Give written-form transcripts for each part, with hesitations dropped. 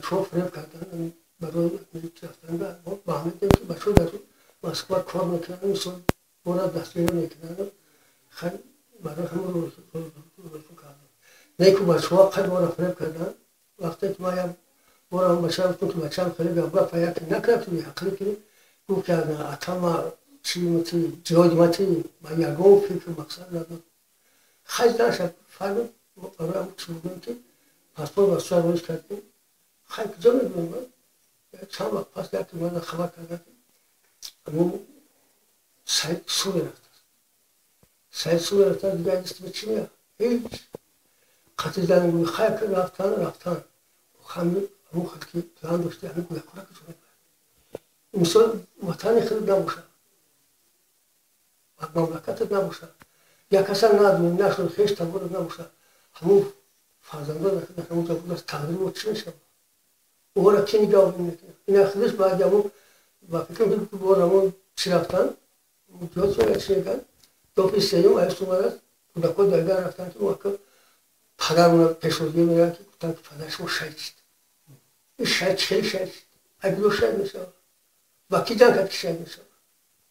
بچه‌ها فریب کردن برای امریکا رفتن و فهمیدیم که بچه‌ها در مسکو کار میکنن مثلا برای دستگیری میکنن خیلی برای همون رو کردن نه که بچه‌ها خیلی ما را فریب کردن وقتی که ما یه بار هم بچه هم که بچه هم خیلی گفت فایده نکرد توی حقیقی که گفت که اتم چی متی جهادیمتی و یگان فکر مقصد ندارم خیلی نشد فهمید برای هم چی بودیم که پاسپورت واسه روش کردیم خیلی کجا میدونیم چند وقت پس که من خبر کردم همون سعید سوی رفت دیگه اسم چی میاد هیچ خطی زدن گوی خیلی که رفتن همون خط که پلان داشته همین گوی خورا که چونه مثال وطن خیلی نباشه و مملکتت نباشه یا کسا ندونی نشون خیش تبورت نباشه همون فرزندان در همون جا بود از تقدیر بود چی میشه او را کی نگاه میکنه این اخیرش باید همون با فکر میکنم که بار همون چی رفتن جاز رو چی میکن دو پیش سیوم ایست اومد کودکا دایگر رفتن که اون که پدر اونا پیشوزی میگن که گفتن که پدرشون شهید شد این شهید چه شهید شد اگه دو شهید میشه و کی جان کرد که شهید میشه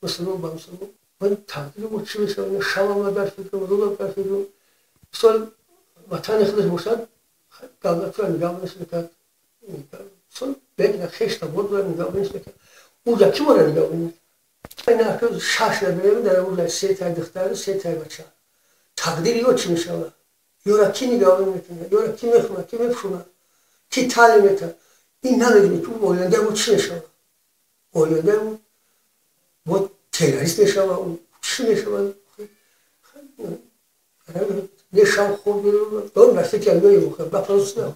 مسلمان با مسلمان من تقدیر بود چی میشه این شب هم در فکرم روز در فکرم سال وطن خودش باشد دولت رو نگاه نمیکرد سال بگن خیش تبود رو نگاه نمیکرد اونجا کی رو نگاه نمیکرد این اخیر شش نبریم در اونجا سه تا دختر سه تا بچه تقدیر یو چی میشه یورا کی نگاه میکنه یورا کی میخونه کی میفهمه کی تعلیم میده این نداری تو آینده بود چی میشه آینده بود تروریست میشه و چی میشه یه شام خوب دارم بسته که الگوی بخور بپرست نه